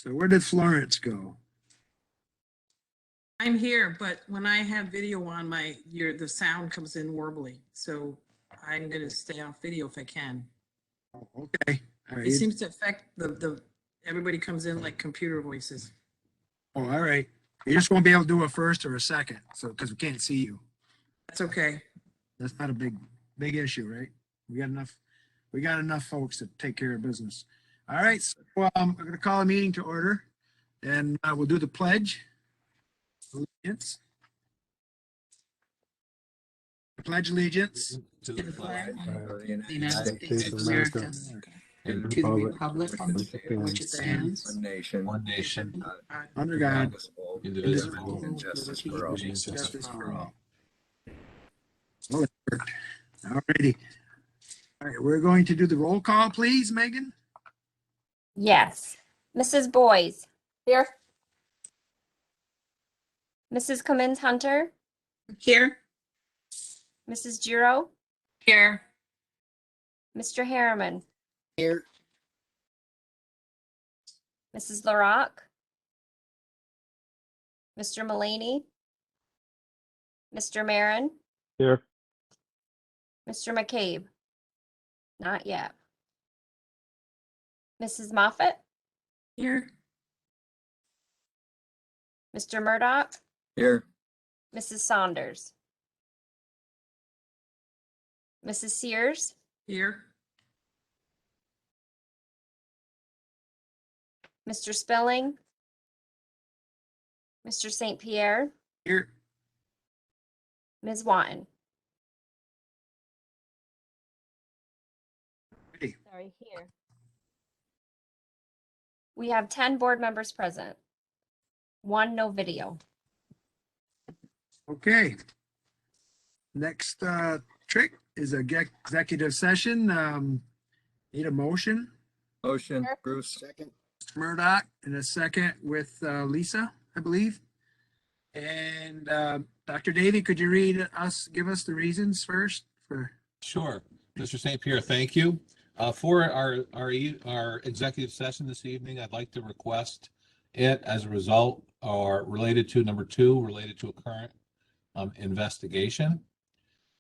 So where did Florence go? I'm here, but when I have video on the sound comes in warbly. So I'm going to stay off video if I can. Oh, okay. All right. It seems to affect everybody comes in like computer voices. Oh, all right. You just won't be able to do a first or a second. So, because we can't see you. That's okay. That's not a big issue, right? We got enough folks to take care of business. All right. So, I'm going to call a meeting to order and we'll do the pledge. Allegiance. Pledge allegiance to the flag of of the United States of America and to the republic for which it stands, one nation, under God, indivisible, and justice for all. justice for all. Well, it worked. All righty. All right, we're going to do the roll call, please, Megan. Yes. Mrs. Boys. Here. Mrs. Cummins Hunter. Here. Mrs. Giro. Here. Mr. Harriman. Here. Mrs. LaRock. Mr. Mullaney. Mr. Marin. Here. Mr. McCabe. Not yet. Mrs. Moffett. Here. Mr. Murdoch. Here. Mrs. Saunders. Mrs. Sears. Here. Mr. Spelling. Mr. St. Pierre. Here. Ms. Watton. Hey. Sorry, here. We have 10 board members present. 1 no video. Okay. Next trick is a executive session. Need a motion. Motion, Bruce. Second. Mr. Murdoch in a second with Lisa, I believe. And Dr. Davy, could you give us the reasons first for? Sure. Mr. St. Pierre, thank you. For our executive session this evening, I'd like to request it as a result or related to number 2, related to a current investigation.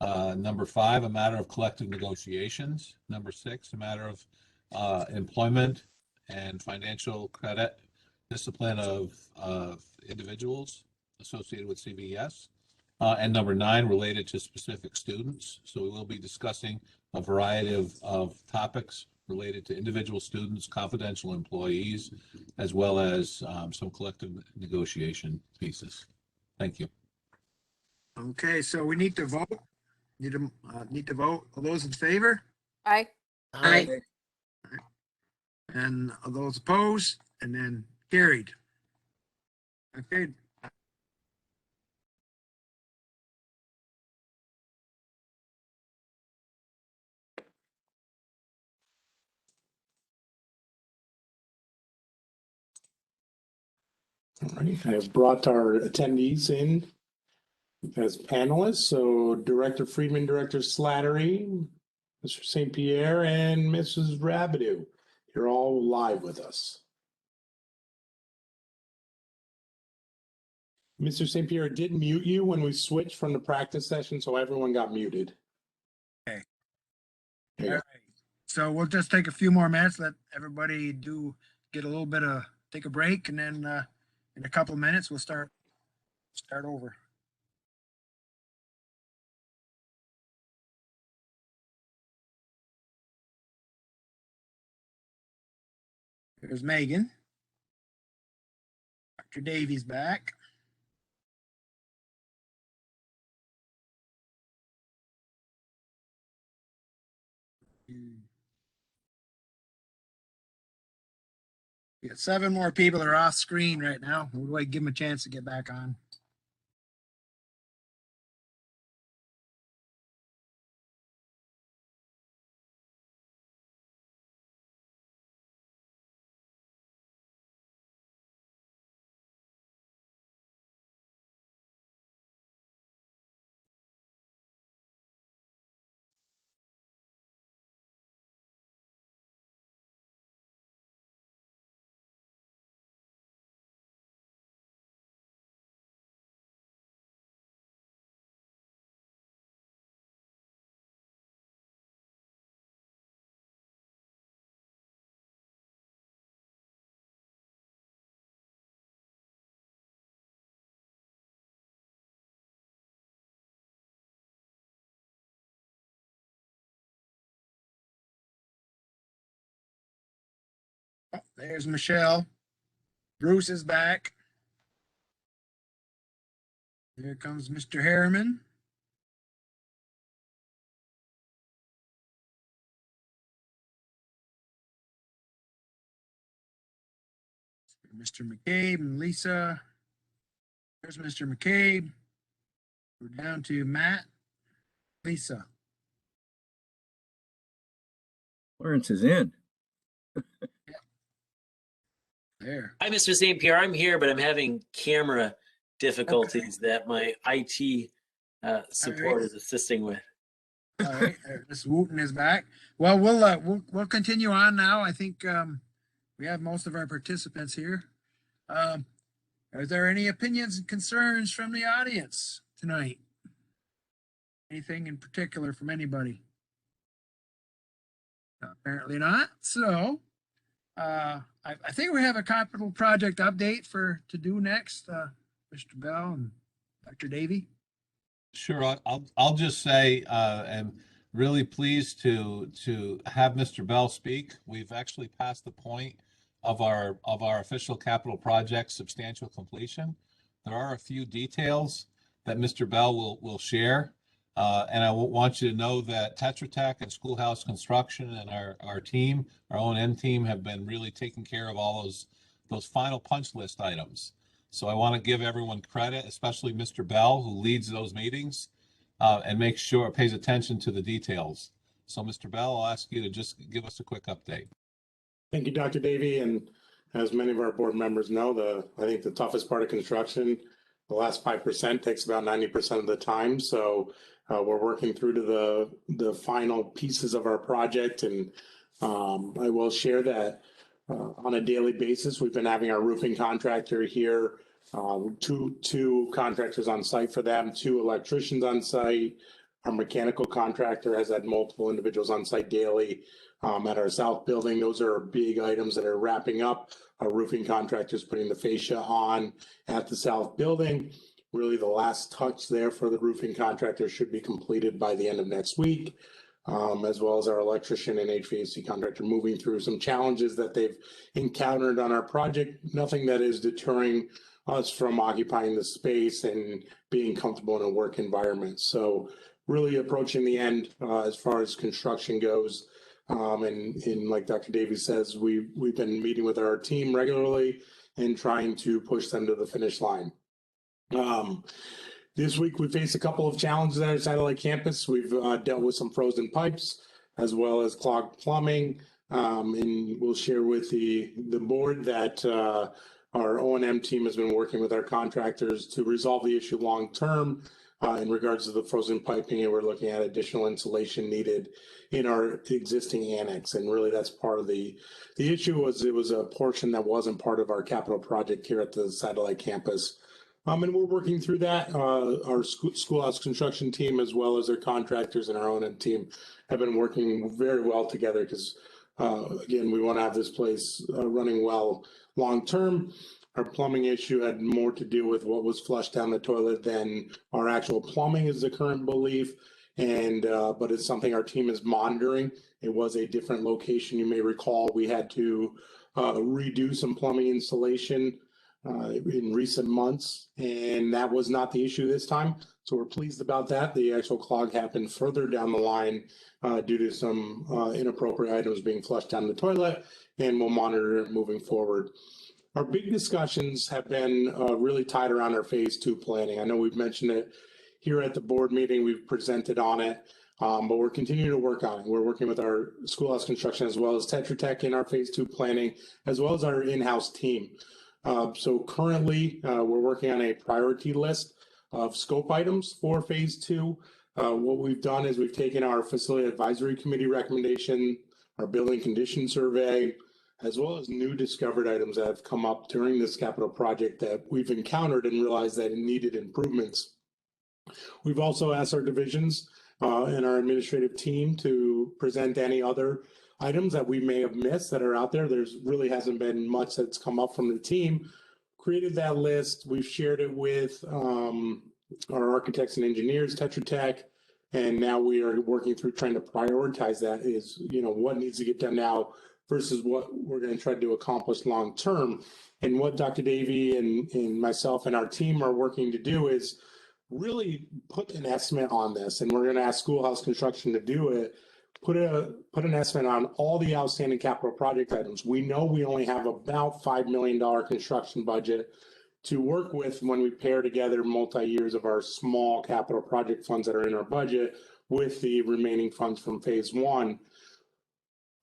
Number 5, a matter of collective negotiations. Number 6, a matter of employment and financial credit discipline of individuals associated with CVES. And number 9, related to specific students. So we will be discussing a variety of topics related to individual students, confidential employees, as well as some collective negotiation pieces. Thank you. Okay, so we need to vote. Need to vote. All those in favor? Aye. Aye. And all those opposed? And then carried. Okay. All right, I have brought our attendees in as panelists. So Director Friedman, Director Slattery, Mr. St. Pierre, and Mrs. Rabideau. You're all live with us. Mr. St. Pierre did mute you when we switched from the practice session, so everyone got muted. Okay. Okay. All right. So we'll just take a few more minutes, let everybody get a little bit of, take a break, and then in a couple of minutes, we'll start over. There's Megan. Dr. Davies back. We got 7 more people that are off screen right now. We'll wait, give them a chance to get back on. There's Michelle. Bruce is back. Here comes Mr. Harriman. Mr. McCabe and Lisa. There's Mr. McCabe. We're down to Matt, Lisa. Lawrence is in. There. Hi, Mr. St. Pierre. I'm here, but I'm having camera difficulties that my IT support is assisting with. All right, Ms. Wooten is back. Well, we'll continue on now. I think we have most of our participants here. Are there any opinions and concerns from the audience tonight? Anything in particular from anybody? Apparently not. So I think we have a capital project update to do next. Mr. Bell and Dr. Davey. Sure, I'll just say I'm really pleased to have Mr. Bell speak. We've actually passed the point of our official capital project substantial completion. There are a few details that Mr. Bell will share. And I want you to know that Tetra Tech and Schoolhouse Construction and our team, our O&M team, have been really taking care of all those final punch list items. So I want to give everyone credit, especially Mr. Bell, who leads those meetings and makes sure pays attention to the details. So Mr. Bell, I'll ask you to just give us a quick update. Thank you, Dr. Davey. And as many of our board members know, I think the toughest part of construction, the last 5% takes about 90% of the time. So we're working through to the final pieces of our project. And I will share that on a daily basis, we've been having our roofing contractor here, two contractors on site for them, 2 electricians on site. Our mechanical contractor has had multiple individuals on site daily at our south building. Those are big items that are wrapping up. Our roofing contractor is putting the fascia on at the south building. Really the last touch there for the roofing contractor should be completed by the end of next week, as well as our electrician and HVAC contractor moving through some challenges that they've encountered on our project. Nothing that is deterring us from occupying the space and being comfortable in a work environment. So really approaching the end as far as construction goes. And like Dr. Davies says, we've been meeting with our team regularly and trying to push them to the finish line. This week we faced a couple of challenges at our satellite campus. We've dealt with some frozen pipes as well as clogged plumbing. And we'll share with the board that our O&M team has been working with our contractors to resolve the issue long term in regards to the frozen piping, and we're looking at additional insulation needed in our existing annex. And really that's part of the issue was it was a portion that wasn't part of our capital project here at the satellite campus. And we're working through that. Our schoolhouse construction team, as well as our contractors and our O&M team, have been working very well together because, again, we want to have this place running well long term. Our plumbing issue had more to do with what was flushed down the toilet than our actual plumbing is the current belief. And but it's something our team is monitoring. It was a different location. You may recall we had to redo some plumbing installation in recent months, and that was not the issue this time. So we're pleased about that. The actual clog happened further down the line due to some inappropriate items being flushed down the toilet, and we'll monitor it moving forward. Our big discussions have been really tied around our phase 2 planning. I know we've mentioned it here at the board meeting, we've presented on it, but we're continuing to work on it. We're working with our schoolhouse construction as well as Tetra Tech in our phase 2 planning, as well as our in-house team. So currently we're working on a priority list of scope items for phase 2. What we've done is we've taken our facility advisory committee recommendation, our building condition survey, as well as new discovered items that have come up during this capital project that we've encountered and realized that it needed improvements. We've also asked our divisions and our administrative team to present any other items that we may have missed that are out there. There's really hasn't been much that's come up from the team. Created that list. We've shared it with our architects and engineers, Tetra Tech, and now we are working through trying to prioritize that is, what needs to get done now versus what we're going to try to accomplish long term. And what Dr. Davey and myself and our team are working to do is really put an estimate on this. And we're going to ask Schoolhouse Construction to do it. Put an estimate on all the outstanding capital project items. We know we only have about $5 million construction budget to work with when we pair together multi-years of our small capital project funds that are in our budget with the remaining funds from phase one.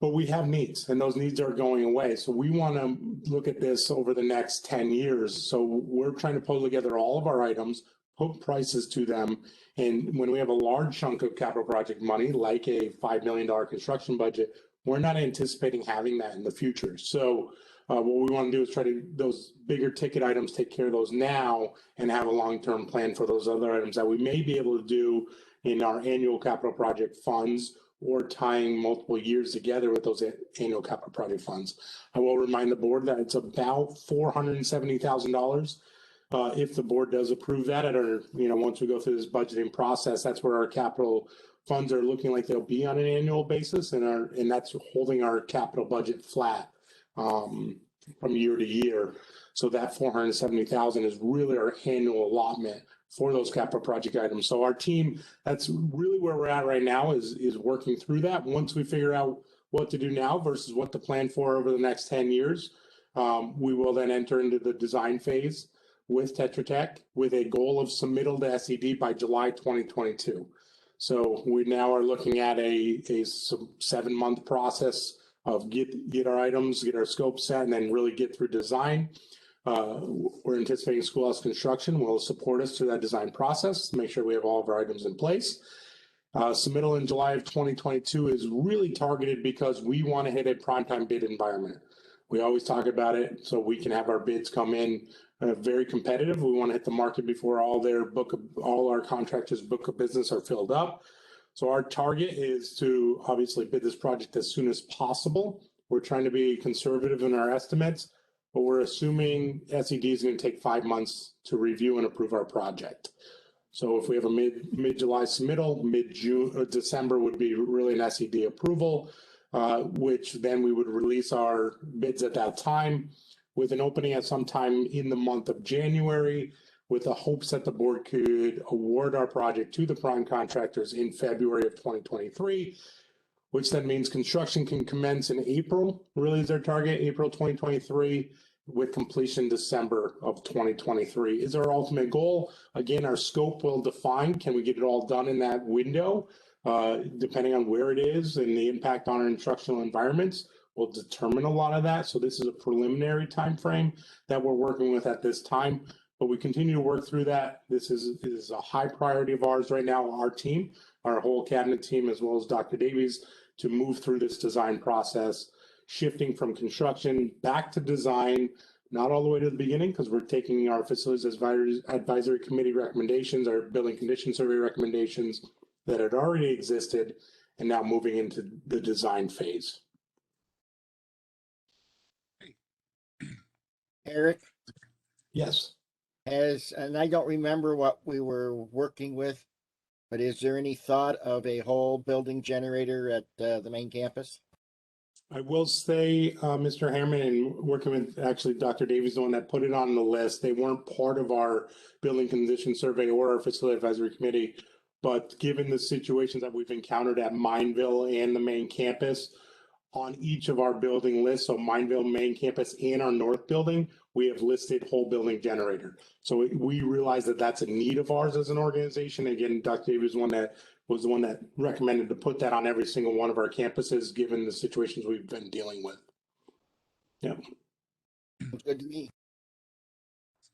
But we have needs, and those needs are going away. So we want to look at this over the next 10 years. So we're trying to pull together all of our items, put prices to them. And when we have a large chunk of capital project money, like a $5 million construction budget, we're not anticipating having that in the future. So what we want to do is try to, those bigger ticket items, take care of those now and have a long-term plan for those other items that we may be able to do in our annual capital project funds, or tying multiple years together with those annual capital project funds. I will remind the board that it's about $470,000. If the board does approve that at our, once we go through this budgeting process, that's where our capital funds are looking like they'll be on an annual basis, and that's holding our capital budget flat from year to year. So that $470,000 is really our annual allotment for those capital project items. So our team, that's really where we're at right now, is working through that. Once we figure out what to do now versus what to plan for over the next 10 years, we will then enter into the design phase with Tetra Tech with a goal of submittal to SED by July 2022. So we now are looking at a 7-month process of get our items, get our scope set, and then really get through design. We're anticipating Schoolhouse Construction will support us through that design process to make sure we have all of our items in place. Submittal in July of 2022 is really targeted because we want to hit a primetime bid environment. We always talk about it so we can have our bids come in very competitive. We want to hit the market before all our contractors' book of business are filled up. So our target is to obviously bid this project as soon as possible. We're trying to be conservative in our estimates, but we're assuming SED is going to take 5 months to review and approve our project. So if we have a mid-July submittal, mid-June or December would be really an SED approval, which then we would release our bids at that time with an opening at some time in the month of January, with the hopes that the board could award our project to the prime contractors in February of 2023, which then means construction can commence in April, really is our target, April 2023, with completion December of 2023 is our ultimate goal. Again, our scope will define, can we get it all done in that window? Depending on where it is and the impact on our instructional environments will determine a lot of that. So this is a preliminary time frame that we're working with at this time, but we continue to work through that. This is a high priority of ours right now, our team, our whole cabinet team, as well as Dr. Davies, to move through this design process, shifting from construction back to design, not all the way to the beginning, because we're taking our facilities advisory committee recommendations, our building condition survey recommendations that had already existed, and now moving into the design phase. Eric, Yes. and I don't remember what we were working with, but is there any thought of a whole building generator at the main campus? I will say, Mr. Harriman, and working with actually Dr. Davies, the one that put it on the list, they weren't part of our building condition survey or our facility advisory committee, but given the situations that we've encountered at Mineville and the main campus, on each of our building lists, so Mineville main campus and our north building, we have listed whole building generator. So we realize that that's a need of ours as an organization. Again, Dr. Davies was the one that recommended to put that on every single one of our campuses, given the situations we've been dealing with. Yeah. Sounds good to me.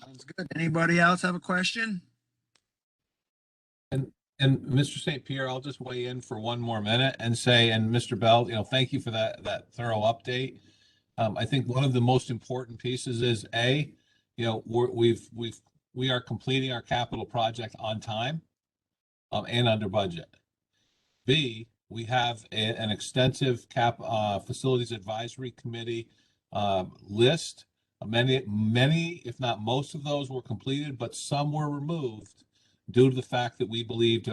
Sounds good. Anybody else have a question? And Mr. St. Pierre, I'll just weigh in for one more minute and say, and Mr. Bell, thank you for that thorough update. I think one of the most important pieces is we are completing our capital project on time and under budget. B, we have an extensive facilities advisory committee list. Many, if not most of those were completed, but some were removed due to the fact that we believed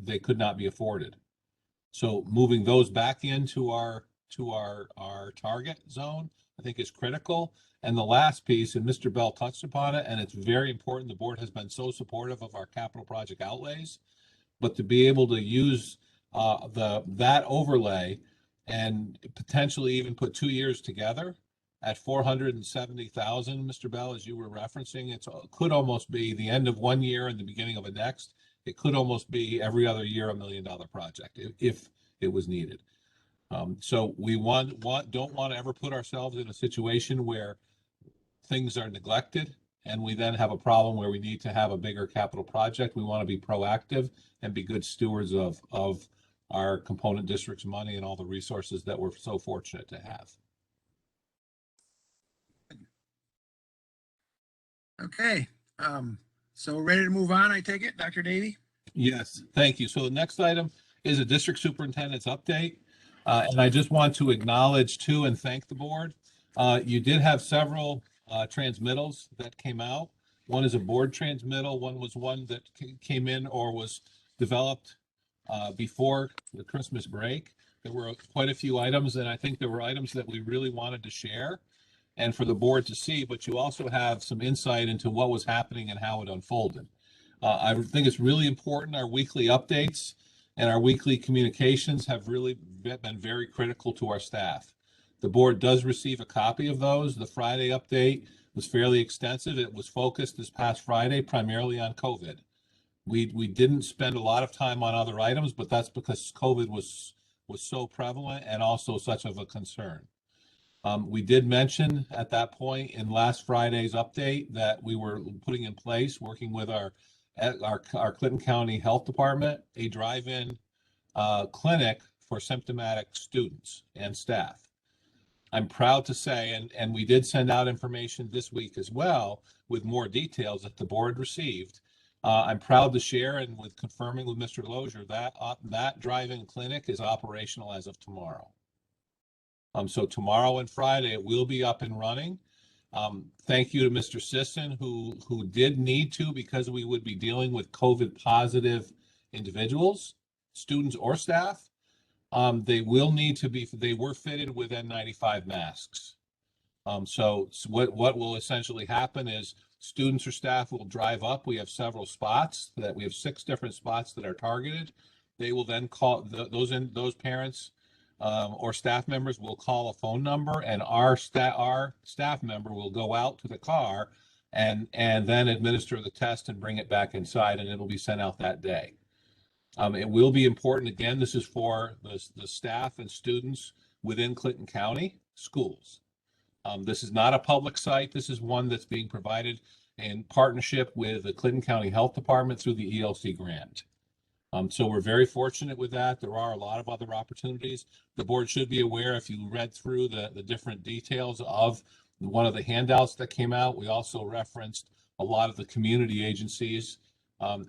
they could not be afforded. So moving those back into our to our target zone, I think is critical. And the last piece, and Mr. Bell touched upon it, and it's very important, the board has been so supportive of our capital project outlays, but to be able to use that overlay and potentially even put 2 years together at 470,000, Mr. Bell, as you were referencing, it could almost be the end of 1 year and the beginning of a next. It could almost be every other year $1 million project if it was needed. So we don't want to ever put ourselves in a situation where things are neglected and we then have a problem where we need to have a bigger capital project. We want to be proactive and be good stewards of our component district's money and all the resources that we're so fortunate to have. Okay, so ready to move on, I take it, Dr. Davey? Yes, thank you. So the next item is a district superintendent's update. And I just want to acknowledge too and thank the board. You did have several transmittals that came out. One is a board transmittal. One was one that came in or was developed before the Christmas break. There were quite a few items, and I think there were items that we really wanted to share and for the board to see, but you also have some insight into what was happening and how it unfolded. I think it's really important. Our weekly updates and our weekly communications have really been very critical to our staff. The board does receive a copy of those. The Friday update was fairly extensive. It was focused this past Friday primarily on COVID. We didn't spend a lot of time on other items, but that's because COVID was so prevalent and also such of a concern. We did mention at that point in last Friday's update that we were putting in place, working with our Clinton County Health Department, a drive-in clinic for symptomatic students and staff. I'm proud to say, and we did send out information this week as well with more details that the board received. I'm proud to share and with confirming with Mr. Lozier that that drive-in clinic is operational as of tomorrow. So tomorrow and Friday it will be up and running. Thank you to Mr. Sisson who did need to, because we would be dealing with COVID positive individuals, students or staff. They will need to be, they were fitted with N95 masks. So what will essentially happen is students or staff will drive up. We have several spots that we have 6 different spots that are targeted. They will then call those parents or staff members will call a phone number, and our staff member will go out to the car and then administer the test and bring it back inside, and it'll be sent out that day. It will be important, again, this is for the staff and students within Clinton County schools. This is not a public site. This is one that's being provided in partnership with the Clinton County Health Department through the ELC grant. So we're very fortunate with that. There are a lot of other opportunities. The board should be aware, if you read through the different details of one of the handouts that came out, we also referenced a lot of the community agencies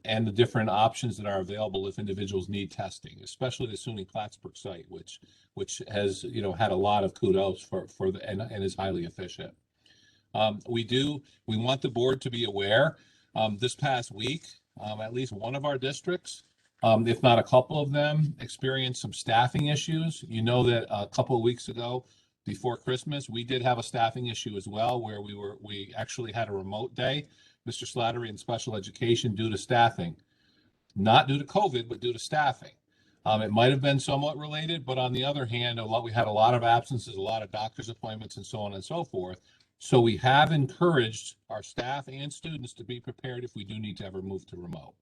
and the different options that are available if individuals need testing, especially the SUNY Plattsburgh site, which has had a lot of kudos for and is highly efficient. We want the board to be aware. This past week, at least one of our districts, if not a couple of them, experienced some staffing issues. You know that a couple of weeks ago, before Christmas, we did have a staffing issue as well, where we actually had a remote day, Mr. Slattery in special education, due to staffing, not due to COVID, but due to staffing. It might have been somewhat related, but on the other hand, we had a lot of absences, a lot of doctor's appointments, and so on and so forth. So we have encouraged our staff and students to be prepared if we do need to ever move to remote.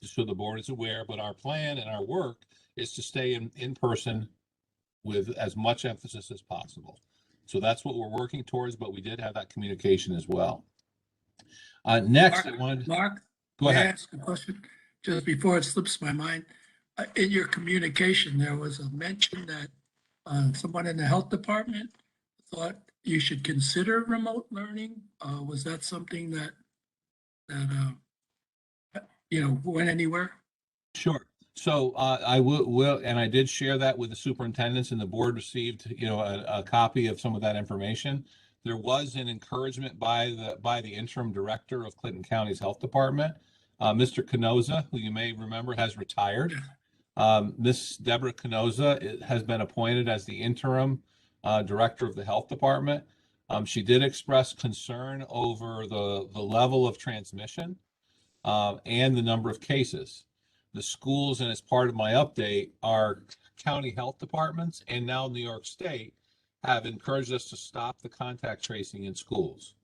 So the board is aware, but our plan and our work is to stay in person with as much emphasis as possible. So that's what we're working towards, but we did have that communication as well. Next, Mark, go may I ahead. ask a question just before it slips my mind? In your communication, there was a mention that someone in the health department thought you should consider remote learning. Was that something that went anywhere? Sure. So I will, and I did share that with the superintendents, and the board received, a copy of some of that information. There was an encouragement by the interim director of Clinton County's Health Department, Mr. Canoza, who you may remember has retired. Miss Deborah Canosa has been appointed as the interim director of the health department. She did express concern over the level of transmission and the number of cases. The schools, and as part of my update, our county health departments and now New York State have encouraged us to stop the contact tracing in schools.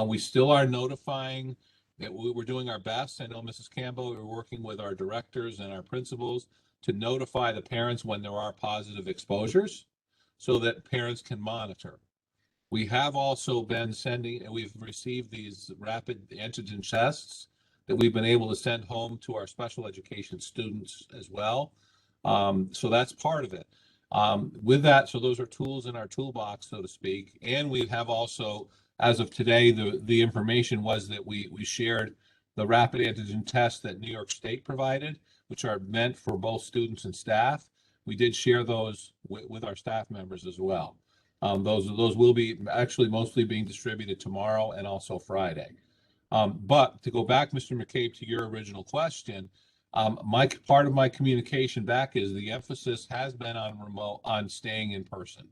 We still are notifying that we're doing our best. I know Mrs. Campbell, we're working with our directors and our principals to notify the parents when there are positive exposures so that parents can monitor. We have also been sending, and we've received these rapid antigen tests that we've been able to send home to our special education students as well. So that's part of it. With that, so those are tools in our toolbox, so to speak. And we have also, as of today, the information was that we shared the rapid antigen tests that New York State provided, which are meant for both students and staff. We did share those with our staff members as well. Those will be actually mostly being distributed tomorrow and also Friday. But to go back, Mr. McCabe, to your original question, part of my communication back is the emphasis has been on staying in person.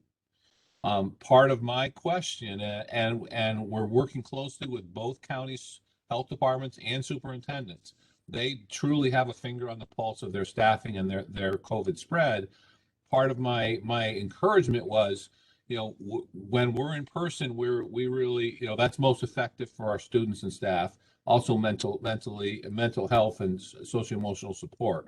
Part of my question, and we're working closely with both counties' health departments and superintendents. They truly have a finger on the pulse of their staffing and their COVID spread. Part of my encouragement was, when we're in person, we really, that's most effective for our students and staff. Also mental health and socio-emotional support.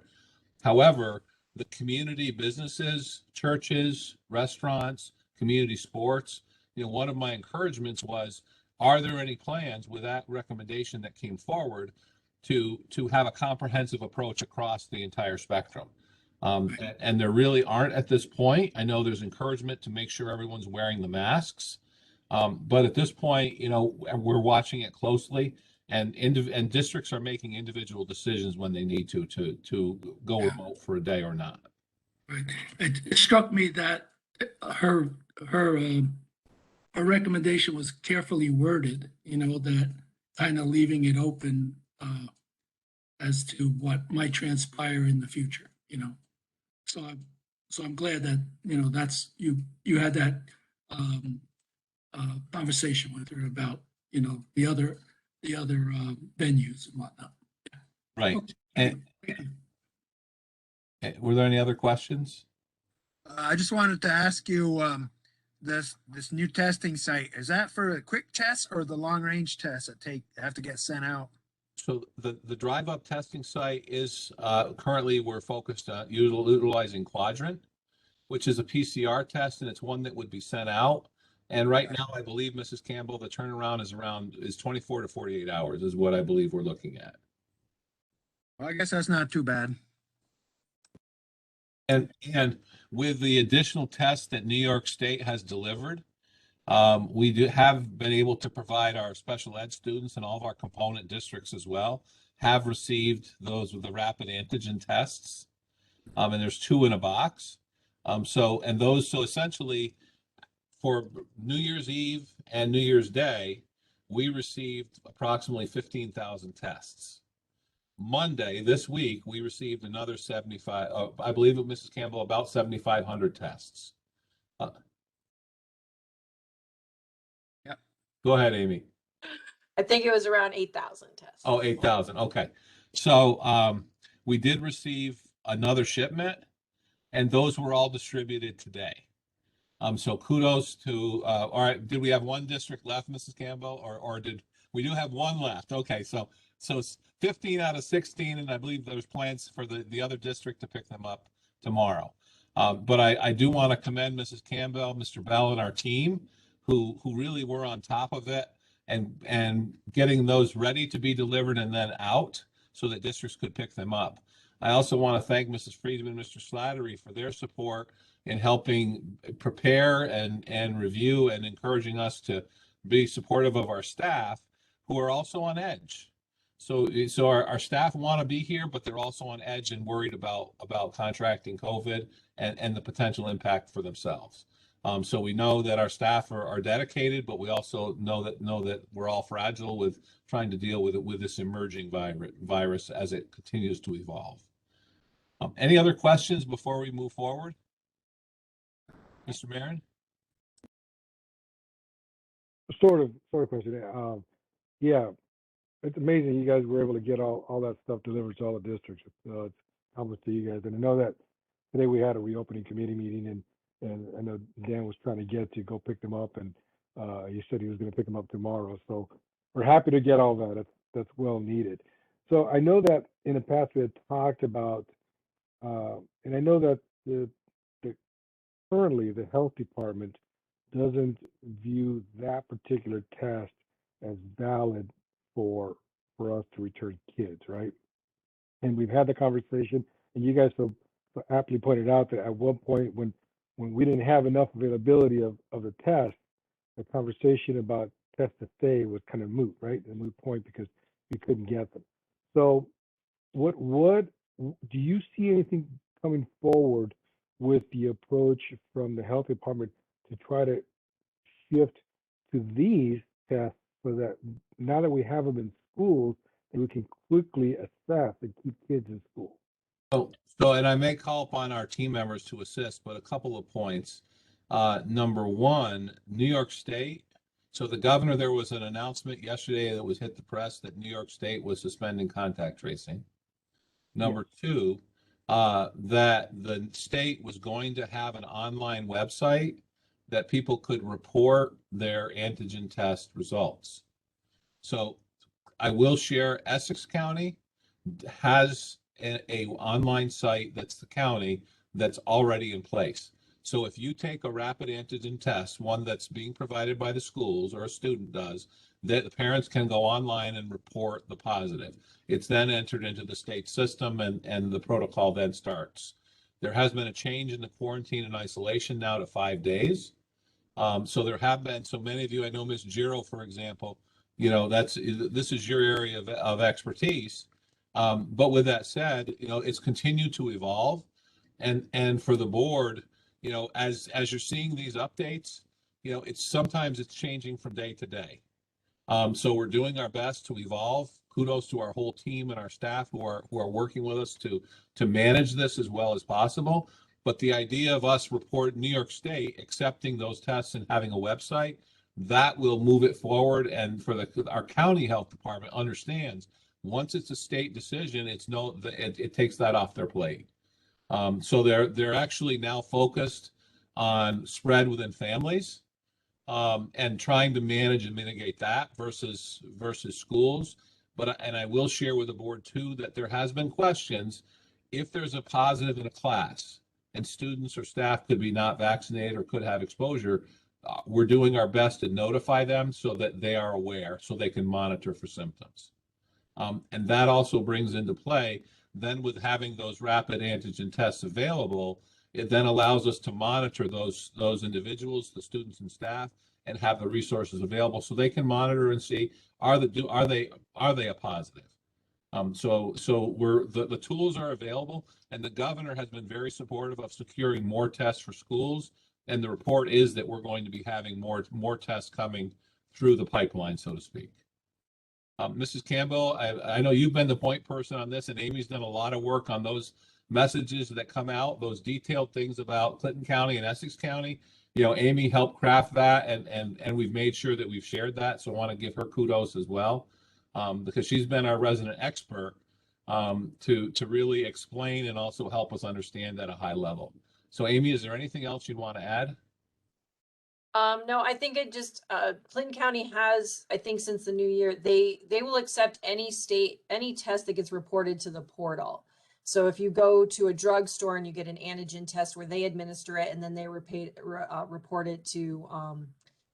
However, the community businesses, churches, restaurants, community sports, one of my encouragements was, are there any plans with that recommendation that came forward to have a comprehensive approach across the entire spectrum? And there really aren't at this point. I know there's encouragement to make sure everyone's wearing the masks. But at this point, we're watching it closely, and districts are making individual decisions when they need to go remote for a day or not. Right. It struck me that her recommendation was carefully worded, that kind of leaving it open as to what might transpire in the future, So I'm glad that, that's, you had that conversation with her about, the other venues and whatnot. Right. Okay. And were there any other questions? I just wanted to ask you, this new testing site, is that for a quick test or the long range tests that have to get sent out? So the drive-up testing site is currently we're focused on utilizing Quadrant, which is a PCR test, and it's one that would be sent out. And right now, I believe, Mrs. Campbell, the turnaround is 24 to 48 hours is what I believe we're looking at. Well, I guess that's not too bad. And with the additional tests that New York State has delivered, we have been able to provide our special ed students and all of our component districts as well have received those with the rapid antigen tests. And there's 2 in a box. So essentially for New Year's Eve and New Year's Day, we received approximately 15,000 tests. Monday, this week, we received another 75, I believe, Mrs. Campbell, about 7,500 tests. Go ahead, Amy. I think it was around 8,000 tests. Oh, 8,000. Okay. So we did receive another shipment, and those were all distributed today. So kudos to, all right, did we have one district left, Mrs. Campbell, or did we do have one left? Okay, so it's 15 out of 16, and I believe there's plans for the other district to pick them up tomorrow. But I do want to commend Mrs. Campbell, Mr. Bell, and our team who really were on top of it and getting those ready to be delivered and then out so that districts could pick them up. I also want to thank Mrs. Friedman and Mr. Slattery for their support in helping prepare and review and encouraging us to be supportive of our staff who are also on edge. So our staff want to be here, but they're also on edge and worried about contracting COVID and the potential impact for themselves. So we know that our staff are dedicated, but we also know that we're all fragile with trying to deal with this emerging virus as it continues to evolve. Any other questions before we move forward? Mr. Marin? Sort of question. Yeah, it's amazing you guys were able to get all that stuff delivered to all the districts. It's helpful to you guys. And I know that today we had a reopening committee meeting, and I know Dan was trying to get to go pick them up, and he said he was going to pick them up tomorrow. So we're happy to get all that. That's well needed. So I know that in the past we had talked about, and I know that the currently the health department doesn't view that particular test as valid for us to return kids, right? And we've had the conversation, and you guys so aptly pointed out that at one point when we didn't have enough availability of the test, the conversation about test to stay was kind of moot, right? A moot point because we couldn't get them. So what do you see anything coming forward with the approach from the health department to try to shift to these tests so that now that we have them in schools, that we can quickly assess and keep kids in school? So, and I may call upon our team members to assist, but a couple of points. Number one, New York State. So the governor, there was an announcement yesterday that was hit the press that New York State was suspending contact tracing. Number two, that the state was going to have an online website that people could report their antigen test results. So I will share, Essex County has a online site that's the county that's already in place. So if you take a rapid antigen test, one that's being provided by the schools or a student does, that the parents can go online and report the positive. It's then entered into the state system, and the protocol then starts. There has been a change in the quarantine and isolation now to 5 days. So there have been, so many of you, I know Ms. Giro, for example, you know, this is your area of expertise. But with that said, you know, it's continued to evolve, and for the board, you know, as you're seeing these updates, you know, sometimes it's changing from day to day. So we're doing our best to evolve. Kudos to our whole team and our staff who are working with us to manage this as well as possible. But the idea of us reporting New York State accepting those tests and having a website, that will move it forward. And for our county health department understands, once it's a state decision, it takes that off their plate. So they're actually now focused on spread within families, and trying to manage and mitigate that versus schools. And I will share with the board too that there has been questions if there's a positive in a class and students or staff could be not vaccinated or could have exposure. We're doing our best to notify them so that they are aware, so they can monitor for symptoms. And that also brings into play, then with having those rapid antigen tests available, it then allows us to monitor those individuals, the students and staff, and have the resources available so they can monitor and see, are they a positive? So the tools are available, and the governor has been very supportive of securing more tests for schools. And the report is that we're going to be having more tests coming through the pipeline, so to speak. Mrs. Campbell, I know you've been the point person on this, and Amy's done a lot of work on those messages that come out, those detailed things about Clinton County and Essex County. You know, Amy helped craft that, and we've made sure that we've shared that. So I want to give her kudos as well, because she's been our resident expert to really explain and also help us understand at a high level. So Amy, is there anything else you'd want to add? No, I think it just, Clinton County has, I think since the new year, they will accept any test that gets reported to the portal. So if you go to a drugstore and you get an antigen test where they administer it and then they report it to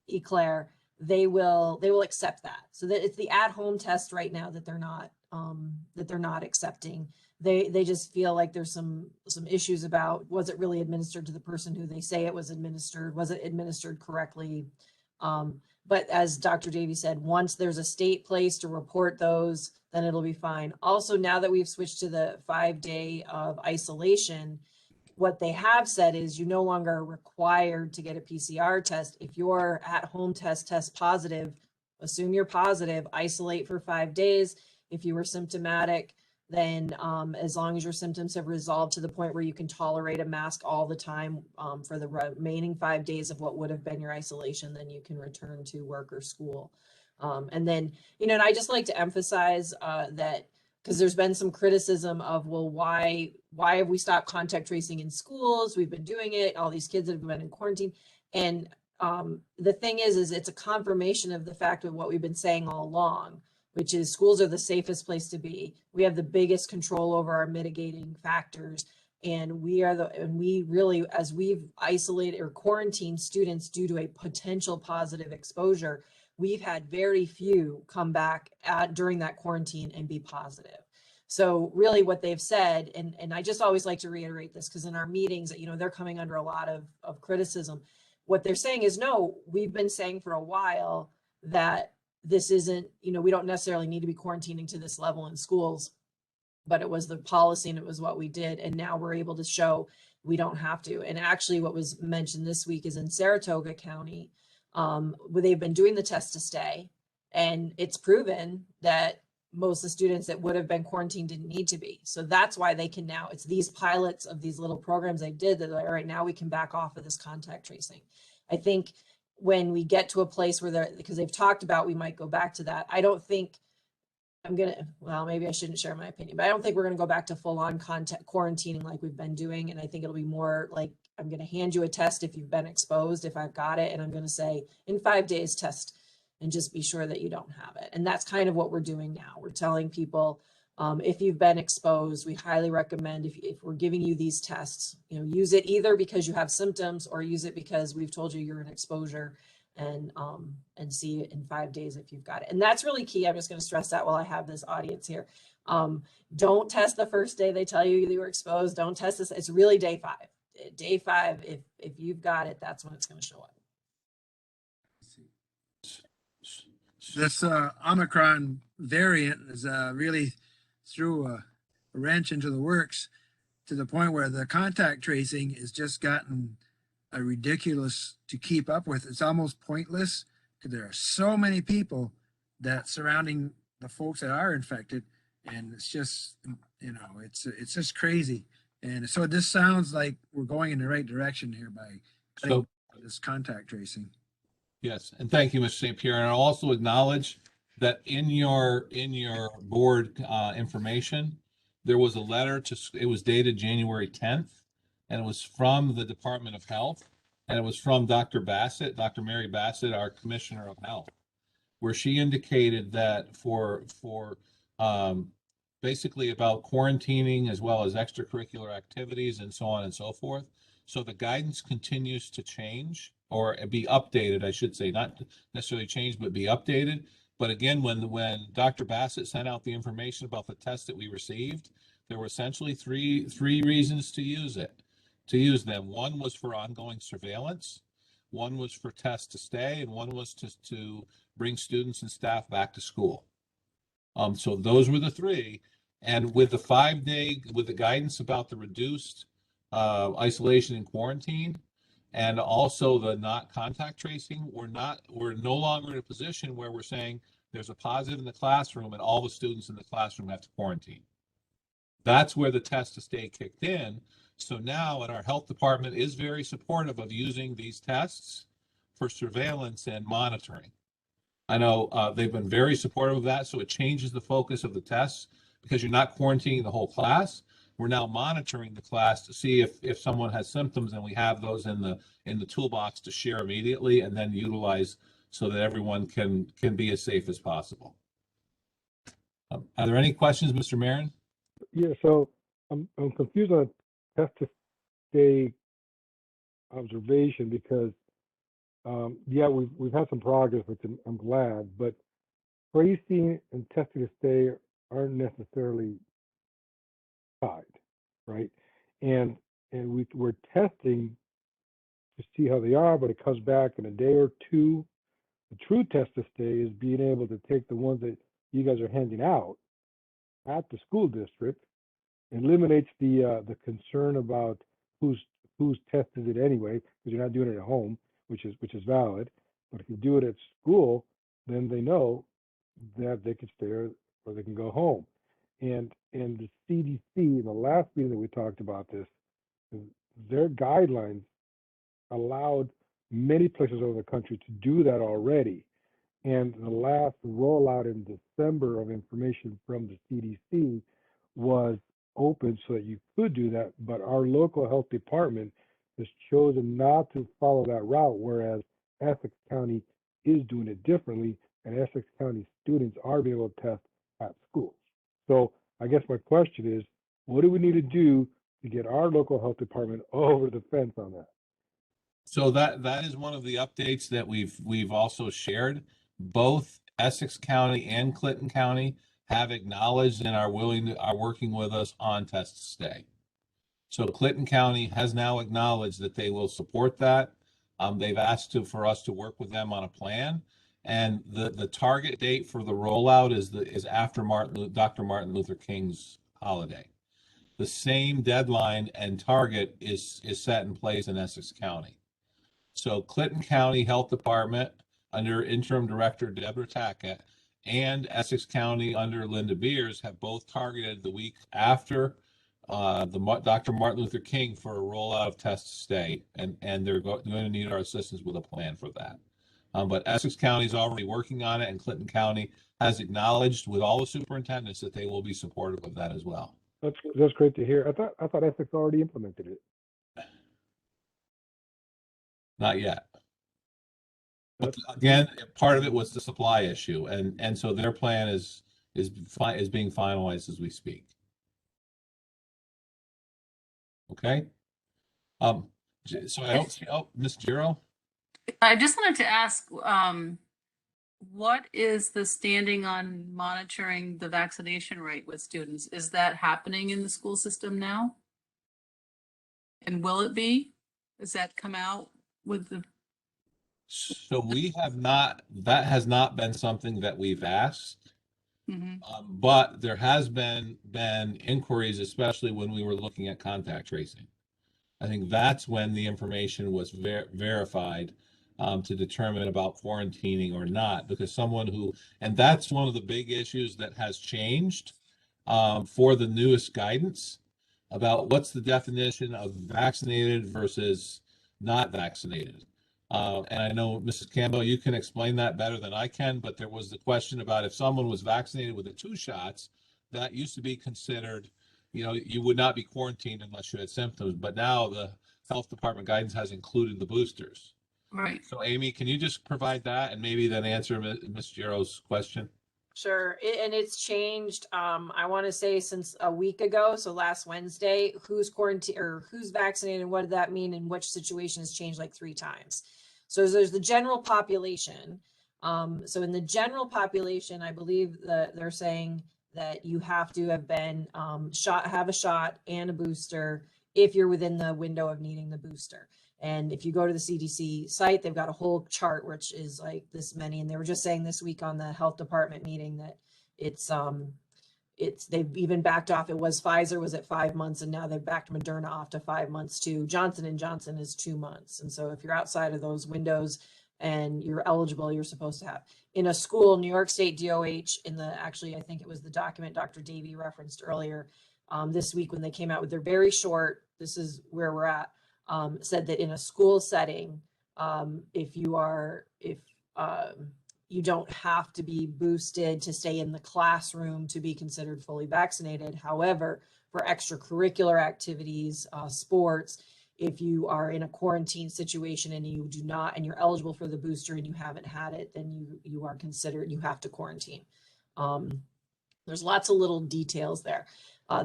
Eclair, they will accept that. So that it's the at-home test right now that they're not accepting. They just feel like there's some issues about, was it really administered to the person who they say it was administered? Was it administered correctly? But as Dr. Davey said, once there's a state place to report those, then it'll be fine. Also, now that we've switched to the 5-day of isolation, what they have said is you no longer are required to get a PCR test. If your at-home test tests positive, assume you're positive, isolate for 5 days. If you were symptomatic, then as long as your symptoms have resolved to the point where you can tolerate a mask all the time for the remaining 5 days of what would have been your isolation, then you can return to work or school. And then, you know, and I just like to emphasize that, because there's been some criticism of, well, why have we stopped contact tracing in schools? We've been doing it. All these kids have been in quarantine. And the thing is it's a confirmation of the fact of what we've been saying all along, which is schools are the safest place to be. We have the biggest control over our mitigating factors. And we really, as we've isolated or quarantined students due to a potential positive exposure, we've had very few come back during that quarantine and be positive. So really what they've said, and I just always like to reiterate this, because in our meetings, you know, they're coming under a lot of criticism. What they're saying is, no, we've been saying for a while that this isn't, you know, we don't necessarily need to be quarantining to this level in schools, but it was the policy and it was what we did. And now we're able to show we don't have to. And actually what was mentioned this week is in Saratoga County, where they've been doing the test to stay, and it's proven that most of the students that would have been quarantined didn't need to be. So that's why they can now, it's these pilots of these little programs they did that, all right, now we can back off of this contact tracing. I think when we get to a place where because they've talked about, we might go back to that. I don't think well, maybe I shouldn't share my opinion, but I don't think we're going to go back to full on contact quarantining like we've been doing. And I think it'll be more like, I'm going to hand you a test if you've been exposed, if I've got it. And I'm going to say in 5 days test and just be sure that you don't have it. And that's kind of what we're doing now. We're telling people, if you've been exposed, we highly recommend if we're giving you these tests, you know, use it either because you have symptoms or use it because we've told you you're in exposure, and see it in 5 days if you've got it. And that's really key. I'm just going to stress that while I have this audience here. Don't test the first day they tell you you were exposed. Don't test this. It's really day 5. Day 5, if you've got it, that's when it's going to show up. This Omicron variant is really threw a wrench into the works, to the point where the contact tracing has just gotten ridiculous to keep up with. It's almost pointless because there are so many people that surrounding the folks that are infected, and it's just, you know, it's just crazy. And so this sounds like we're going in the right direction here by cutting this contact tracing. Yes, and thank you, Mr. St. Pierre. And I'll also acknowledge that in your board information, there was a letter it was dated January 10th, and it was from the Department of Health, and it was from Dr. Bassett, Dr. Mary Bassett, our Commissioner of Health, where she indicated that for basically about quarantining as well as extracurricular activities and so on and so forth. So the guidance continues to change, or be updated, I should say, not necessarily change, but be updated. But again, when Dr. Bassett sent out the information about the test that we received, there were essentially three reasons to use them. One was for ongoing surveillance, one was for test to stay, and one was to bring students and staff back to school. So those were the three. And with the 5-day, with the guidance about the reduced isolation and quarantine, and also the not contact tracing, we're no longer in a position where we're saying there's a positive in the classroom and all the students in the classroom have to quarantine. That's where the test to stay kicked in. So now, and our health department is very supportive of using these tests for surveillance and monitoring. I know they've been very supportive of that. So it changes the focus of the tests, because you're not quarantining the whole class. We're now monitoring the class to see if someone has symptoms, and we have those in the toolbox to share immediately and then utilize so that everyone can be as safe as possible. Are there any questions, Mr. Marin? Yeah, so I'm confused on test to stay observation, because yeah, we've had some progress, which I'm glad, but tracing and testing to stay aren't necessarily tied, right? And we're testing to see how they are, but it comes back in a day or two. The true test to stay is being able to take the ones that you guys are handing out at the school district, eliminates the concern about who's tested it anyway, because you're not doing it at home, which is valid. But if you do it at school, then they know that they can stay or they can go home. And And the CDC, in the last meeting that we talked about this, their guidelines allowed many places over the country to do that already. And the last rollout in December of information from the CDC was open so that you could do that, but our local health department has chosen not to follow that route, whereas Essex County is doing it differently, and Essex County students are being able to test at schools. So I guess my question is, what do we need to do to get our local health department over the fence on that? So that is one of the updates that we've also shared. Both Essex County and Clinton County have acknowledged and are working with us on test to stay. So Clinton County has now acknowledged that they will support that. They've asked for us to work with them on a plan, and the target date for the rollout is after Dr. Martin Luther King's holiday. The same deadline and target is set in place in Essex County. So Clinton County Health Department under Interim Director Deborah Tackett and Essex County under Linda Beers have both targeted the week after Dr. Martin Luther King for a rollout of test to stay, and they're going to need our assistance with a plan for that. But Essex County is already working on it, and Clinton County has acknowledged with all the superintendents that they will be supportive of that as well. That's great to hear. I thought Essex already implemented it. Not yet. But again, part of it was the supply issue, and so their plan is being finalized as we speak. Okay. So I don't see. Oh, Ms. Giro. I just wanted to ask, what is the standing on monitoring the vaccination rate with students? Is that happening in the school system now? And will it be? Does that come out with the? So we have not, that has not been something that we've asked, but there has been inquiries, especially when we were looking at contact tracing. I think that's when the information was verified to determine about quarantining or not, because and that's one of the big issues that has changed for the newest guidance about what's the definition of vaccinated versus not vaccinated. And I know, Mrs. Campbell, you can explain that better than I can, but there was the question about if someone was vaccinated with the 2 shots, that used to be considered, you would not be quarantined unless you had symptoms, but now the health department guidance has included the boosters. Right. So Amy, can you just provide that and maybe then answer Ms. Giro's question? Sure. And it's changed, I want to say since a week ago. So last Wednesday, who's quarantined or who's vaccinated, what did that mean, and which situation has changed like 3 times. So there's the general population. So in the general population, I believe that they're saying that you have to have been have a shot and a booster if you're within the window of needing the booster. And if you go to the CDC site, they've got a whole chart, which is like this many. And they were just saying this week on the health department meeting that they've even backed off. It was Pfizer was at 5 months, and now they've backed Moderna off to 5 months too. Johnson & Johnson is 2 months. And so if you're outside of those windows and you're eligible, you're supposed to have. In a school, New York State DOH, actually, I think it was the document Dr. Davey referenced earlier this week when they came out with their very short, this is where we're at, said that in a school setting, if you don't have to be boosted to stay in the classroom to be considered fully vaccinated. However, for extracurricular activities, sports, if you are in a quarantine situation and you do not, and you're eligible for the booster and you haven't had it, then you are considered, you have to quarantine. There's lots of little details there.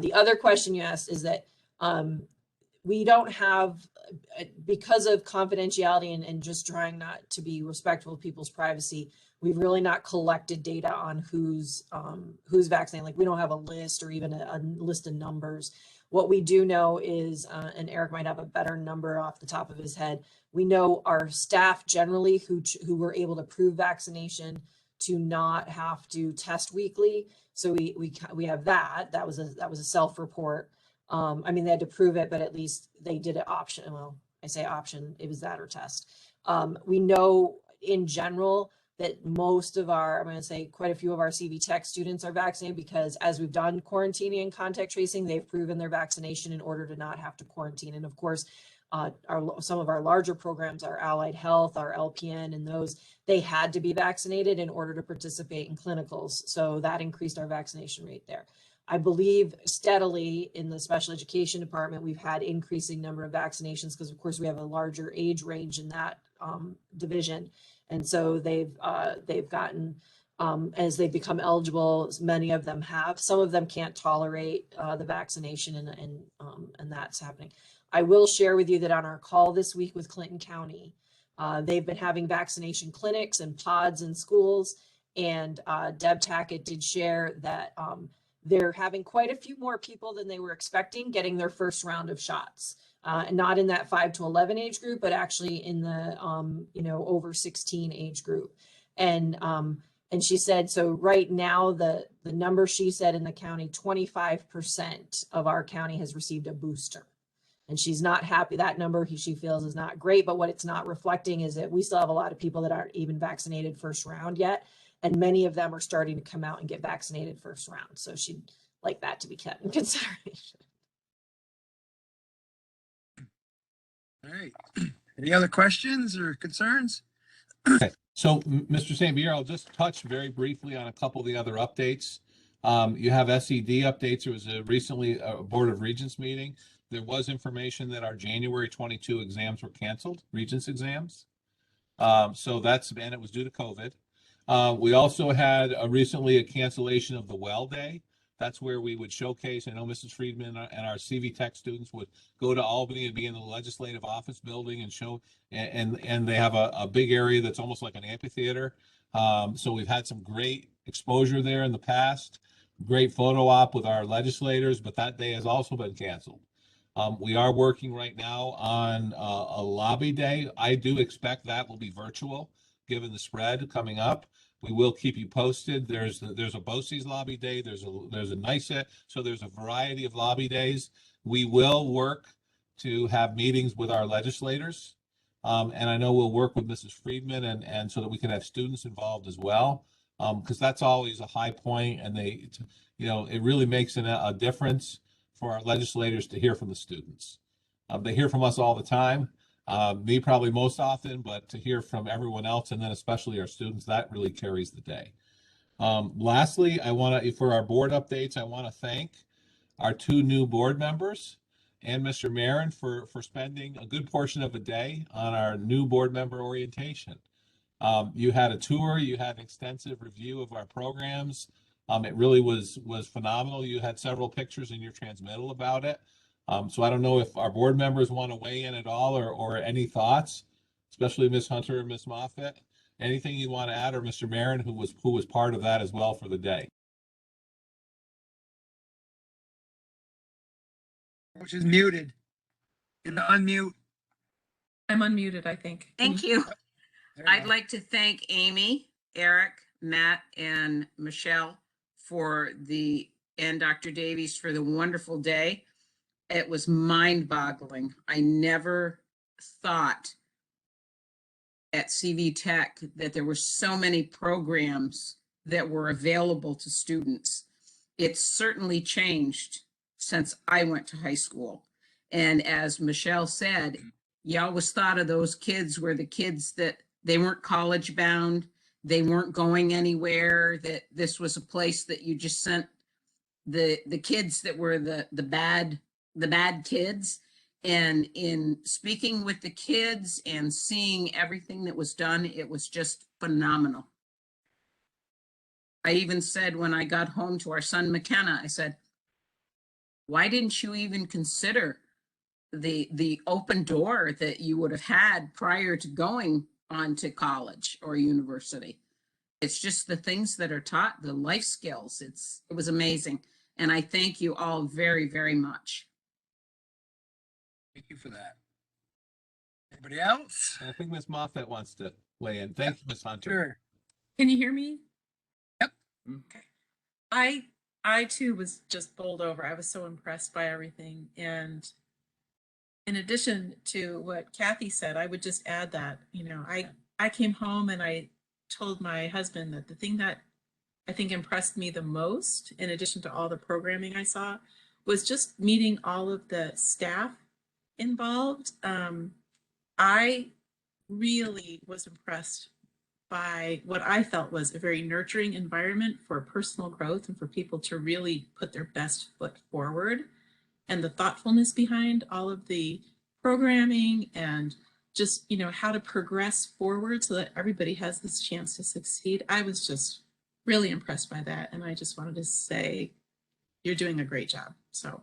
The other question you asked is that we don't have, because of confidentiality and just trying not to be respectful of people's privacy, we've really not collected data on who's vaccinated. Like we don't have a list or even a list of numbers. What we do know is, and Eric might have a better number off the top of his head, we know our staff generally who were able to prove vaccination to not have to test weekly. So we have that. That was a self-report. I mean, they had to prove it, but at least they did it option. Well, I say option, it was that or test. We know in general, that most of our, I'm going to say quite a few of our CV Tech students are vaccinated, because as we've done quarantining and contact tracing, they've proven their vaccination in order to not have to quarantine. And of course, some of our larger programs, our Allied Health, our LPN, and those, they had to be vaccinated in order to participate in clinicals. So that increased our vaccination rate there. I believe steadily in the special education department, we've had increasing number of vaccinations because of course we have a larger age range in that division. And so they've gotten, as they become eligible, many of them have. Some of them can't tolerate the vaccination, and that's happening. I will share with you that on our call this week with Clinton County, they've been having vaccination clinics and pods in schools. And Deb Tackett did share that they're having quite a few more people than they were expecting getting their first round of shots. And not in that 5 to 11 age group, but actually in the, over 16 age group. And she said, so right now, the number she said in the county, 25% of our county has received a booster. And she's not happy. That number she feels is not great, but what it's not reflecting is that we still have a lot of people that aren't even vaccinated first round yet. And many of them are starting to come out and get vaccinated first round. So she'd like that to be kept in consideration. All right. Any other questions or concerns? Okay. So, Mr. St. Pierre, I'll just touch very briefly on a couple of the other updates. You have SED updates. There was recently a Board of Regents meeting. There was information that our January 22 exams were canceled, Regents exams. So and it was due to COVID. We also had recently a cancellation of the Well Day. That's where we would showcase. I know Mrs. Friedman and our CV Tech students would go to Albany and be in the legislative office building and show, and they have a big area that's almost like an amphitheater. So we've had some great exposure there in the past, great photo op with our legislators, but that day has also been canceled. We are working right now on a lobby day. I do expect that will be virtual, given the spread coming up. We will keep you posted. There's a BOCES lobby day. There's a NICET. So there's a variety of lobby days. We will work to have meetings with our legislators. And I know we'll work with Mrs. Friedman and so that we can have students involved as well. Because that's always a high point, and it really makes a difference for our legislators to hear from the students. They hear from us all the time. Me probably most often, but to hear from everyone else, and then especially our students, that really carries the day. Lastly, for our board updates, I want to thank our 2 new board members and Mr. Marin for spending a good portion of a day on our new board member orientation. You had a tour, you had an extensive review of our programs. It really was phenomenal. You had several pictures in your transmittal about it. So I don't know if our board members want to weigh in at all or any thoughts, especially Ms. Hunter and Ms. Moffitt. Anything you want to add, or Mr. Marin, who was part of that as well for the day? Which is muted. You can unmute. I'm unmuted, I think. Thank you. There you I'd go. like to thank Amy, Eric, Matt, and Michelle and Dr. Davies for the wonderful day. It was mind-boggling. I never thought at CV Tech that there were so many programs that were available to students. It's certainly changed since I went to high school. And as Michelle said, you always thought of those kids were the kids that they weren't college bound, they weren't going anywhere, that this was a place that you just sent the kids that were the bad kids. And in speaking with the kids and seeing everything that was done, it was just phenomenal. I even said when I got home to our son McKenna, I said, why didn't you even consider the open door that you would have had prior to going on to college or university? It's just the things that are taught, the life skills. It was amazing. And I thank you all very, very much. Thank you for that. Anybody else? I think Ms. Moffitt wants to weigh in. Thank you, Ms. Hunter. Sure. Can you hear me? Yep. Okay. I too was just bowled over. I was so impressed by everything. And in addition to what Kathy said, I would just add that, I came home and I told my husband that the thing that I think impressed me the most, in addition to all the programming I saw, was just meeting all of the staff involved. I really was impressed by what I felt was a very nurturing environment for personal growth and for people to really put their best foot forward, and the thoughtfulness behind all of the programming and just, you know, how to progress forward so that everybody has this chance to succeed. I was just really impressed by that. And I just wanted to say, you're doing a great job. So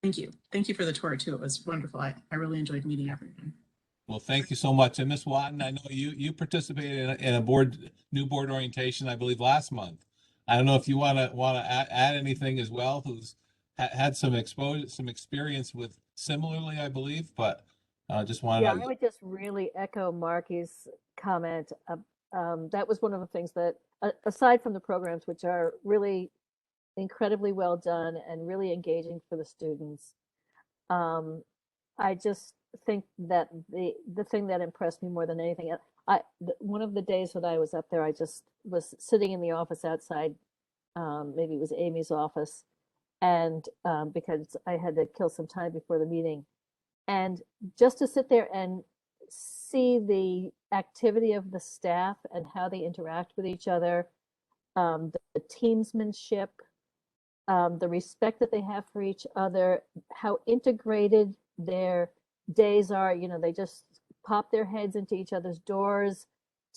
thank you. Thank you for the tour too. It was wonderful. I really enjoyed meeting everyone. Well, thank you so much. And Ms. Watton, I know you participated in a new board orientation, I believe, last month. I don't know if you want to add anything as well, who's had some experience with similarly, I believe, but just wanted Yeah, to. I would just really echo Marky's comment. That was one of the things that, aside from the programs, which are really incredibly well done and really engaging for the students, I just think that the thing that impressed me more than anything, one of the days that I was up there, I just was sitting in the office outside, maybe it was Amy's office, and because I had to kill some time before the meeting, and just to sit there and see the activity of the staff and how they interact with each other, the teamsmanship, the respect that they have for each other, how integrated their days are. You know, they just pop their heads into each other's doors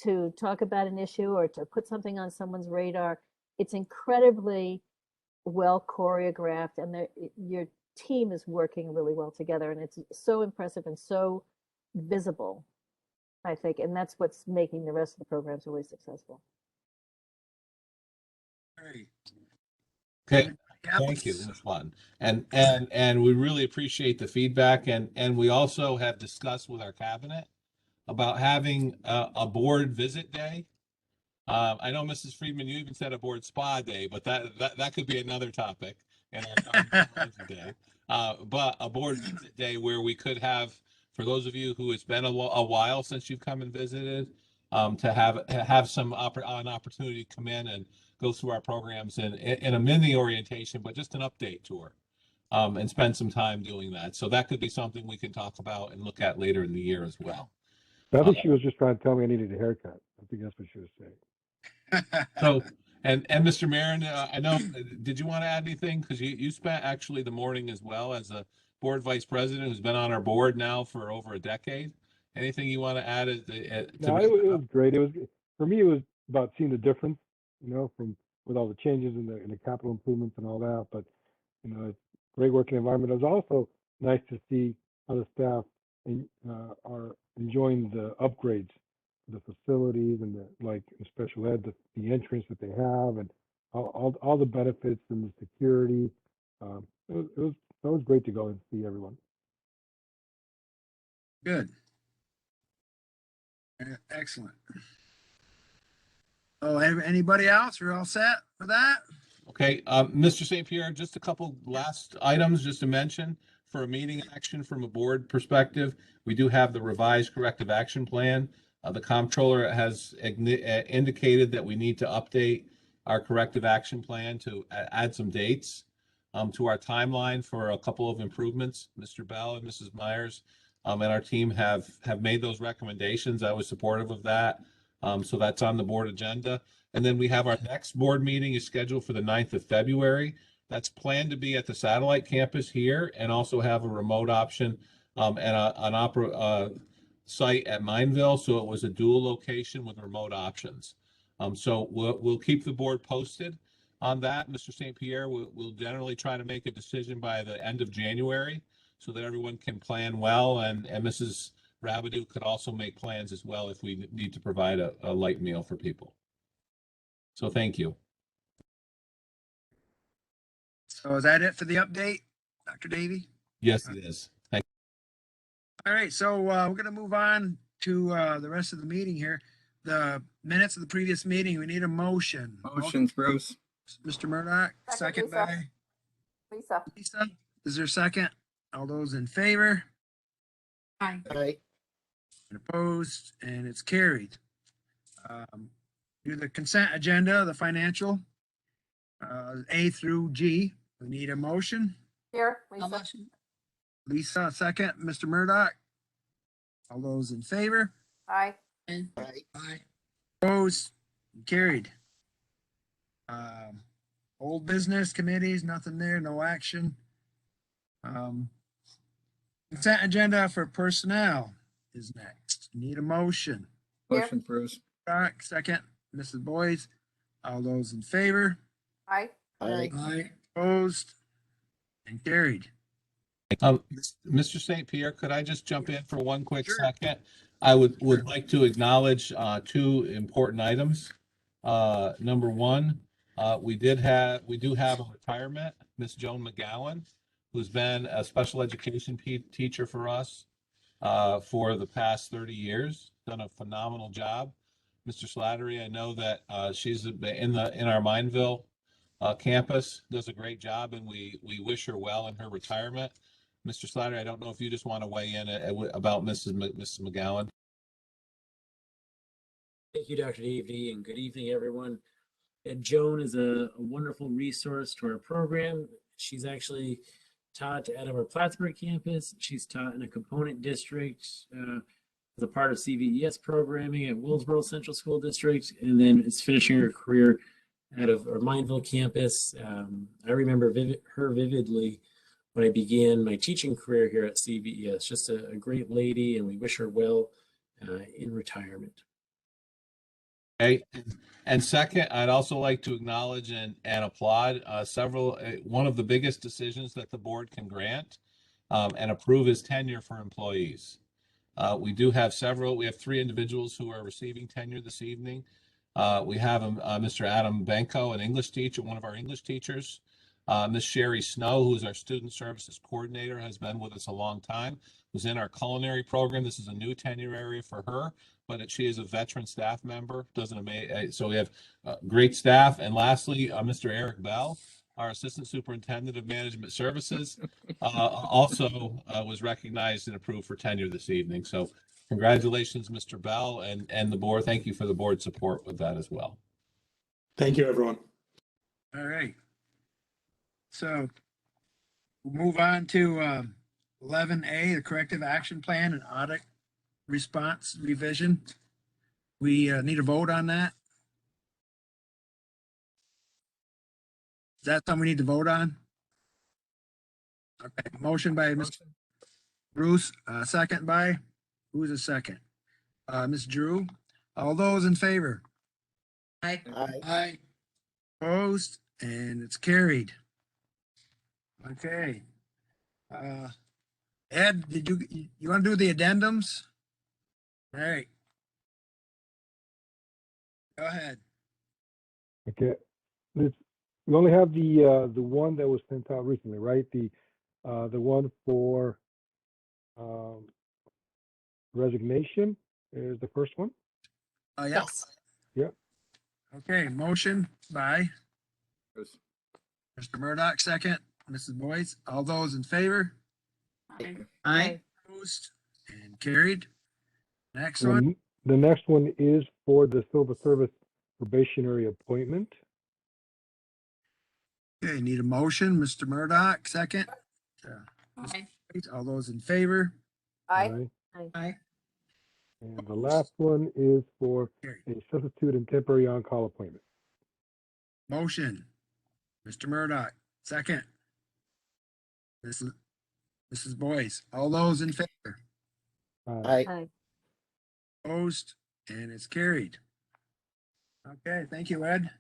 to talk about an issue or to put something on someone's radar. It's incredibly well choreographed, and your team is working really well together, and it's so impressive and so visible, I think, and that's what's making the rest of the programs really successful. Great. Okay. Yep. Thank you, Ms. Watton. And we really appreciate the feedback, and we also have discussed with our cabinet about having a board visit day. I know, Mrs. Friedman, you even said a board spa day, but that could be another topic in our day. But a board visit day where we could have, for those of you who it's been a while since you've come and visited, to have an opportunity to come in and go through our programs in a mini orientation, but just an update tour, and spend some time doing that. So that could be something we can talk about and look at later in the year as well. I think she was just trying to tell me I needed a haircut. I think that's what she was saying. So, and Mr. Marin, I know, did you want to add anything? Because you spent actually the morning as well as a board vice president who's been on our board now for over a decade. Anything you want to add? No, it was great. It was, for me, it was about seeing the difference, you know, from with all the changes in the capital improvements and all that. But you know, it's a great working environment. It was also nice to see how the staff are enjoying the upgrades, the facilities and the, like in special ed, the entrance that they have, and all the benefits and the security. It was great to go and see everyone. Good. Excellent. Oh, anybody else? We're all set for that? Okay, Mr. St. Pierre, just a couple last items just to mention for a meeting action from a board perspective. We do have the revised corrective action plan. The comptroller has indicated that we need to update our corrective action plan to add some dates to our timeline for a couple of improvements. Mr. Bell and Mrs. Myers and our team have made those recommendations. I was supportive of that. So that's on the board agenda. And then we have our next board meeting is scheduled for the 9th of February. That's planned to be at the satellite campus here and also have a remote option and an opera site at Mineville. So it was a dual location with remote options. So we'll keep the board posted on that. Mr. St. Pierre, we'll generally try to make a decision by the end of January so that everyone can plan well, and Mrs. Rabideau could also make plans as well if we need to provide a light meal for people. So thank you. So is that it for the update, Dr. Davey? Yes, it is. Thank you. All right, so we're going to move on to the rest of the meeting here. The minutes of the previous meeting, we need a motion. Motions, Bruce. Mr. Murdoch, second Lisa. by Lisa. Is there a second? All those in favor? Hi. Aye. And opposed, and it's carried. Do the consent agenda, the financial, A through G. We need a motion. Here, I'll Lisa. motion. Lisa, second. Mr. Murdoch. All those in favor? Aye. And Aye. Opposed? Carried. Old business committees, nothing there, no action. Consent agenda for personnel is next. Need a motion. Motion, Bruce. Murdoch, second. Mrs. Boyce. All those in favor? Aye. Aye. Aye. Opposed? And carried. Mr. St. Pierre, could I just jump in for one quick Sure. second? I would like to acknowledge two important items. Number one, we do have a retirement, Miss Joan McGowan, who's been a special education teacher for us for the past 30 years, done a phenomenal job. Mr. Slattery, I know that she's in our Mineville campus, does a great job, and we wish her well in her retirement. Mr. Slattery, I don't know if you just want to weigh in about Mrs. McGowan. Thank you, Dr. Davey, and good evening, everyone. And Joan is a wonderful resource to our program. She's actually taught at our Plattsburgh campus. She's taught in a component district as a part of CVES programming at Willsboro Central School District, and then is finishing her career out of our Mineville campus. I remember her vividly when I began my teaching career here at CVES. Just a great lady, and we wish her well in retirement. Okay. And second, I'd also like to acknowledge and applaud one of the biggest decisions that the board can grant and approve is tenure for employees. We have 3 individuals who are receiving tenure this evening. We have Mr. Adam Benko, an English teacher, one of our English teachers. Ms. Sherry Snow, who's our student services coordinator, has been with us a long time, was in our culinary program. This is a new tenure area for her, but she is a veteran staff member, so we have great staff. And lastly, Mr. Eric Bell, our Assistant Superintendent of Management Services, also was recognized and approved for tenure this evening. So congratulations, Mr. Bell, and the board. Thank you for the board support with that as well. Thank you, everyone. All right. So we'll move on to 11A, the Corrective Action Plan and Audit Response Revision. We need a vote on that. Is that something we need to vote on? Okay, motion by Mr. Bruce, second by, who's a second? Ms. Drew, all those in favor? Aye. Aye. Aye. Opposed, and it's carried. Okay. Ed, did you want to do the addendums? All right. Go ahead. Okay. We only have the one that was sent out recently, right? The one for resignation is the first one. Yes. Yep. Okay, motion by Mr. Murdoch, second. Mrs. Boyce, all those in favor? Aye. Opposed and carried. Next one. The next one is for the civil service probationary appointment. Okay, need a motion. Mr. Murdoch, second. Aye. All those in favor? Aye. Aye. And the last one is for a substitute and temporary on-call appointment. Motion. Mr. Murdoch, second. Mrs. Boyce, all those in favor? Aye. Aye. Opposed, and it's carried. Okay, thank you, Ed.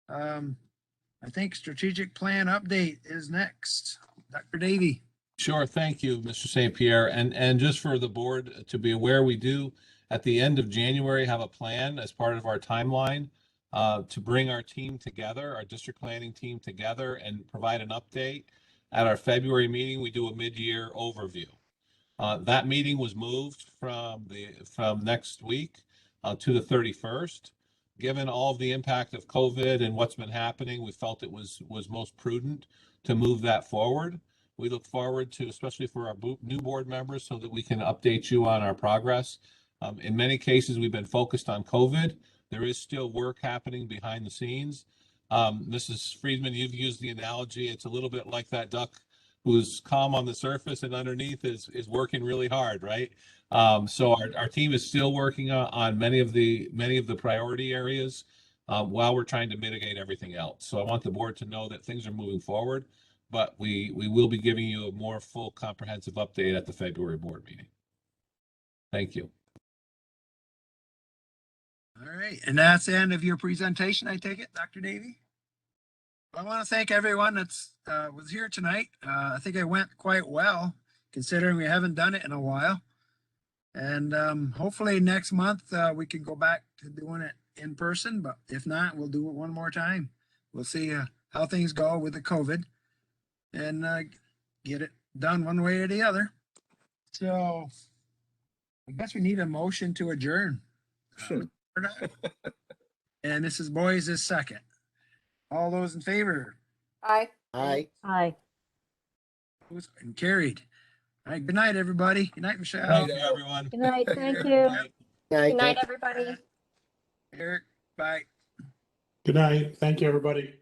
I think strategic plan update is next. Dr. Davey. Sure, thank you, Mr. St. Pierre. And just for the board to be aware, we do at the end of January have a plan as part of our timeline to bring our team together, our district planning team together, and provide an update. At our February meeting, we do a mid-year overview. That meeting was moved from next week to the 31st. Given all of the impact of COVID and what's been happening, we felt it was most prudent to move that forward. We look forward to, especially for our new board members, so that we can update you on our progress. In many cases, we've been focused on COVID, There is still work happening behind the scenes. Mrs. Friedman, you've used the analogy. It's a little bit like that duck who's calm on the surface and underneath is working really hard, right? So our team is still working on many of the priority areas while we're trying to mitigate everything else. So I want the board to know that things are moving forward, but we will be giving you a more full comprehensive update at the February board meeting. Thank you. All right, and that's the end of your presentation, I take it, Dr. Davy? I want to thank everyone that's was here tonight. I think it went quite well, considering we haven't done it in a while. And hopefully next month we can go back to doing it in person, but if not, we'll do it one more time. We'll see how things go with the COVID and get it done one way or the other. So I guess we need a motion to adjourn. And Mrs. Boyes is second. All those in favor? Aye. Aye. Aye. And carried. All right, good night, everybody. Good night, Michelle. Thank you, everyone. Good night. Thank you. Good night, everybody. Eric, bye. Good night. Thank you, everybody.